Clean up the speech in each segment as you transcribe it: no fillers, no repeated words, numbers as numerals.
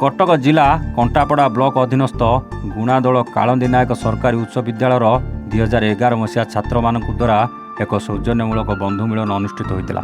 कटक जिला कंटापड़ा ब्लॉक अधीनस्थ गुणादोल कालंदी नायक सरकारी उच्च विद्यालय 2011 मसीहा छात्र मान द्वारा एक सौजन्यमूलक बंधु मिलन अनुष्ठित होता।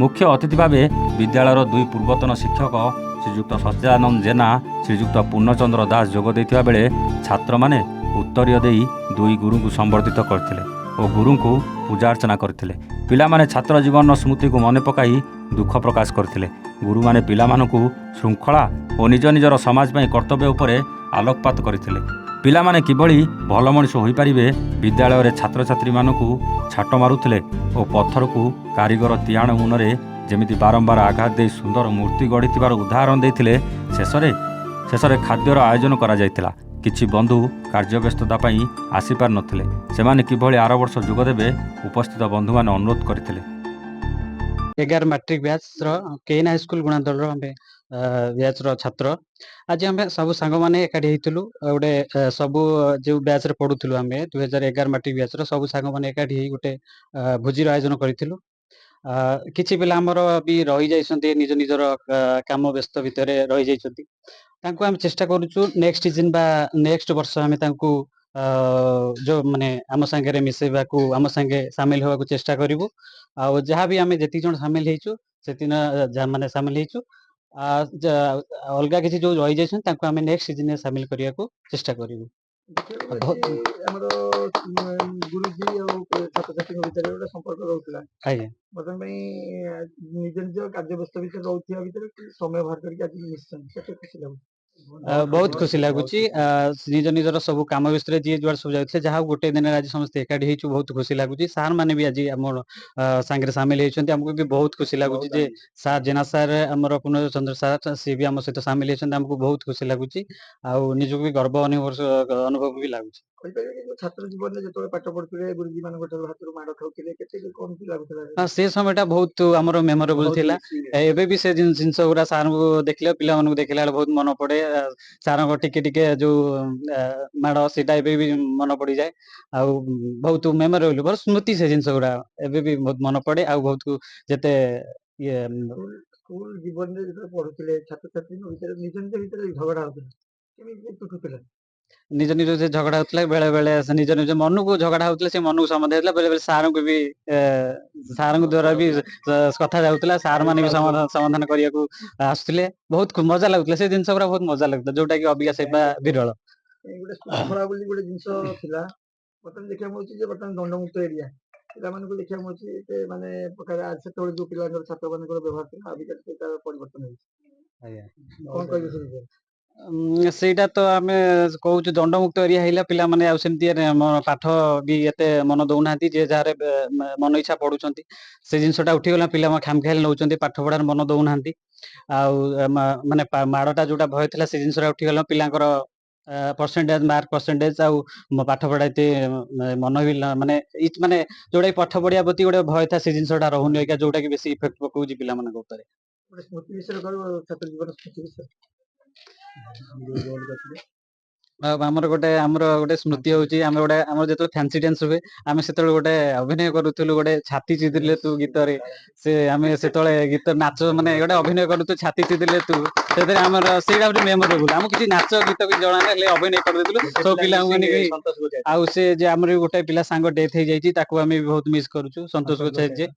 मुख्य अतिथि भाव विद्यालय दुई पूर्वतन शिक्षक श्रीजुक्त सच्चिदानंद जेना श्रीजुक्त पूर्णचंद्र दास जोगदे बेले छात्र माने उत्तरीय दे दुई गुरु को संबर्धित करते और गुरु को पूजा अर्चना करते। पिला माने छात्र जीवन स्मृति को मन पकाई दुख प्रकाश करते। गुरु माने पिला मानकु श्रृंखला और निज निजर समाज में कर्तव्य उपरे आलोकपात करते। पिला माने किभली भल मनीष हो पारिबे विद्यालय छात्र छात्री मानकु छाट मारुथिले और पत्थर को कारीगर तिहाण मुनरे जेमिति बारंबार आघात दे सुंदर मूर्ति गढ़ी उदाहरण देते। शेषरे खाद्यर आयोजन करा जायतिला। किछि बंधु कार्यव्यस्तता आसी पार नथिले। सेमाने किभली आर वर्ष जोगदेबे उपस्थित बंधु माने अनुरोध करथिले। 11 मैट्रिक बैच केन हाई स्कूल गुणादोल बैच छात्र आज आम सब सांग मैंने एकाठी होइतलु गोटे सबू जो बैच रे पढ़ुथलु आम 2011 मैट्रिक बैच सब सांग मैंने एकाठी गोटे भोजीर आयोजन करूँ। किछि पिला आमर भी रही जाइछन्ते निज निजर काम व्यस्त भितर रही जाइछन्ते। तांको आम चेष्टा करूछु नेक्स्ट सीजन बा नेक्स्ट वर्ष आम तांको जो माने आम संगे मिसेबा को आम संगे सामिल होगा चेष्टा करूँ। आ जहाँ भी आम जी जन सामिल होइछु से माने सामिल होइछु अलगा किसी जो रही जाइछन आम नेक्स्ट सीजन में सामिल करने को चेष्टा करूँ। गुरुजी और छात्र छात्री भितर गोटे संपर्क रोला बर्तमान निज निज कार्य व्यस्त भितर रोथिया भितर समय बाहर करके आज निश्चय खुशी लगुच। बहुत खुशी लगुच निज निजर सब कम व्यस्त जी जुआर सब जाते जहाँ गोटे दिन आज समस्त एकाठी होइछु बहुत खुशी लगुच। सार मैंने भी आज आम सांगे सामिल होइछन्ते हमको भी बहुत खुशी लगुच जे सार जेना सार आमर पूर्णचंद्र सार सी भी आम सहित सामिल होइछन्ते हमको बहुत खुशी लगुच आ निजको भी गर्व अनुभव भी लगुच। छात्र जीवन में जो पाठ पढ़ुते गुरुजी मान हाथ माड़ खाऊे से समय बहुत आमर मेमोरेबल थिला। एबे भी से जिनस गुरा सार को देखले पिला मानक देखला बहुत मन पड़े। सार टिके टिके जो माड़ सेटा एबे भी मन पड़ जाए आ बहुत मेमोरेबल बहुत स्मृति से जिनस गुरा एबे भी बहुत मन पड़े आ बहुत जेते ये स्कूल जीवन में जो पढ़ुते छात्र छात्री निज निज भितर झगड़ा होता निज निज से झगड़ा होता बेले बेले निज निज मन को झगड़ा होता से मन को समाधान होता बेले बेले सार को भी सार द्वारा भी कथा जाऊला सार मैंने भी समाधान करने को आसुले बहुत मजा लगुला से जिनस बहुत मजा लगता जोटा कि अबिका से विरल गोटे जिनस बर्तमान देखा बर्तमान दंडमुक्त एरिया पिला देखा माने से जो पिला छात्र मान व्यवहार था परिवर्तन सेटा तो आम कहूँ दंडमुक्त एरिया है पिला माने आमती पाठ भी एते मन दौना जे जार मन इच्छा पढ़ुं से जिनसा उठीगला पिला खामखियाल नौ पाठ पढ़ार मन दौना माने माड़टा जोटा भय था से जिनसा उठीगला पिलांकर परसेंटेज मार्क परसेंटेज आ पाठ पढ़ा मन भी माने माने जोटा पाठ पढ़िया प्रति गोटे भय था से जिनसा रोनी जोटा कि बेसी इफेक्ट पकाउछि पिला मानक ऊपर स्मृति विषय छात्र जीवन स्मृति विषय आमर गोटे स्मृति होची आम गोटे आम जो फैंसी डांस हुए आम से गोटे अभिनय करूँ गोटे छाती चिदिले तू गीत रे से आम से गीत नाच माने गोटे अभिनय करूँ छाती चिदिले तू से आम से मेमोरेबल आम किसी नाच गीत भी जना ना अभिनय कर सब पिला आउ से आमर गोटे पिला सांग डेथ हो जाए आम भी बहुत मिस करूँ संतोष गोचाई जे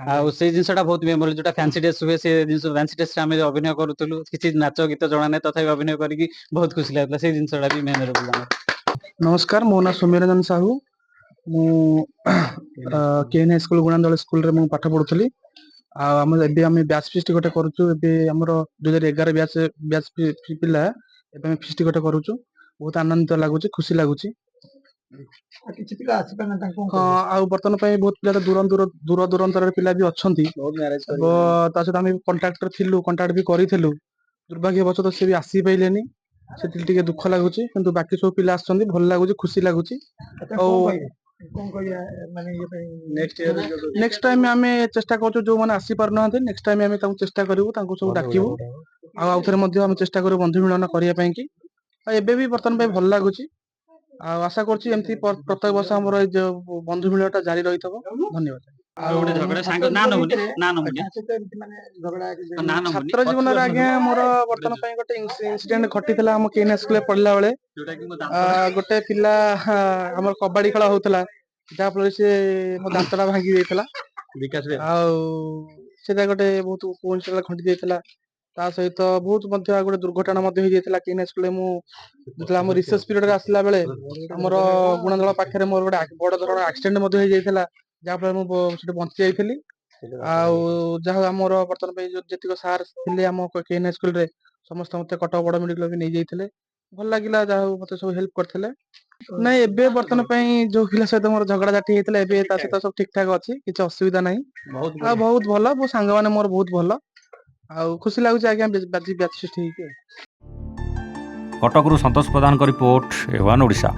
आउ से जिनसा बहुत मेमोरेबल जो फैंसी ड्रेस हुए से फैंसी ड्रेस आम अभिनय करूँ किसी नाच गीत जना ना तथा अभिनय करके बहुत खुशी लगता से जिनसा भी मेमोरेबल। नमस्कार मो ना सौम्यरंजन साहू मु केएन हाई स्कूल गुणादोल स्कूल रे मु पाठ पढुथली आम एबे आम बैच फीस्ट गोटे करूछु एबे हमर 2011 बैच पिला एबे हम फीस्ट गोटे करूछु बहुत आनंदित लागुची खुशी लागुची। किछि पिला आसी पाना तांको आ बर्तन पय बहुत पिला दूर दूरांतर पिला भी अछंती ता सहित आम कांटेक्ट थिलु कांटेक्ट भी करिथिलु दुर्भाग्यवशत से भी आसी पाइलेनी से दुख लगुच किंतु बाकी सब पिला आछंती भल लगुच खुशी लगुच। नेक्स्ट टाइम आम चेष्टा करूँ जो मैंने आसी पार ना नेक्स्ट टाइम आम चेष्टा करूँ सब डाकू आउ थे आम चेष्टा करूँ बंधु मिलन करने की एबे भी बर्तमान भल लगुच आशा करछि प्रत्येक वर्ष आम बंधु मिलनटा जारी रही। धन्यवाद। ଆଉ ଗୋଟେ ଝଗଡ଼ା ସାଙ୍ଗ ନା ନମୁନି ନା ନମୁନି ତା ସହିତ ଏମିତି ମାନେ ଝଗଡ଼ା ନା ନମୁନି ଛାତ୍ର ଜୀବନରେ ଆଜ୍ଞା ମୋର ବର୍ତ୍ତମାନ ପାଇଁ ଗୋଟେ ଇନସିଡେଣ୍ଟ ଘଟିଥିଲା ଆମ କେନ୍ ସ୍କୁଲରେ ପଢିଲା ବେଳେ। ଯୋଉଟା କି ମୋ ଗୋଟେ ପିଲା ଆମର କବାଡି ଖେଳ ହଉଥିଲା, ଯାହା ଫଳରେ ସେ ମୋ ଦାନ୍ତଟା ଭାଙ୍ଗି ଯାଇଥିଲା। ବିକାଶ ଭାଇ ଆଉ ସେଟା ଗୋଟେ ବହୁତ କୋଇନ୍ସିଡେଣ୍ଟ ଘଟି ଯାଇଥିଲା। ତା ସହିତ ବହୁତ ମଧ୍ୟ ଆଉ ଗୋଟେ ଦୁର୍ଘଟଣା ମଧ୍ୟ ହେଇଯାଇଥିଲା କେନ୍ ସ୍କୁଲରେ। ମୁଁ ଯେତେବେଳେ ଆମ ରିସେସ୍ ପିରିୟଡରେ ଆସିଲା ବେଳେ ଆମର ଗୁଣାଦଳ ପାଖରେ ମୋର ଗୋଟେ ବଡ ଧରনের ଆକ୍ସିଡେଣ୍ଟ ମଧ୍ୟ ହେଇଯାଇଥିଲା, ଯାହା ଫଳରେ ମୁଁ ସେଠି ବଞ୍ଚି ଯାଇଥିଲି। ଆଉ ଯାହା ହଉ ଆମର ବର୍ତ୍ତମାନ ପାଇଁ ଯୋଉ ଯେତିକ ସାର୍ ଥିଲେ ଆମ କେନ୍ ସ୍କୁଲରେ ସମସ୍ତେ ମତେ କଟକ ବଡ ମେଡିକାଲ ବି ନେଇଯାଇଥିଲେ। ଭଲ ଲାଗିଲା, ଯାହା ହଉ ମତେ ସବୁ ହେଲ୍ପ କରିଥିଲେ। ନାଇଁ ଏବେ ବର୍ତ୍ତମାନ ପାଇଁ ଯୋଉ ପିଲା ସହିତ ମୋର ଝଗଡା ଝାଟି ହେଇଥିଲା ଏବେ ତା ସହିତ ସବୁ ଠିକ ଠାକ ଅଛି, କିଛି ଅସୁବିଧା ନାହିଁ। ଆଉ ବହୁତ ଭଲ, ମୋ ସାଙ୍ଗମାନେ ମୋର ବହୁତ ଭଲ। ଆଉ ଖୁସି ଲାଗୁଛି ଆଜ୍ଞା ବ୍ୟାଚ୍ ଫିଷ୍ଟ ହେଇକି। କଟକରୁ ସନ୍ତୋଷ ପ୍ରଧାନଙ୍କ ରିପୋର୍ଟ, A1 ଓଡ଼ିଶା।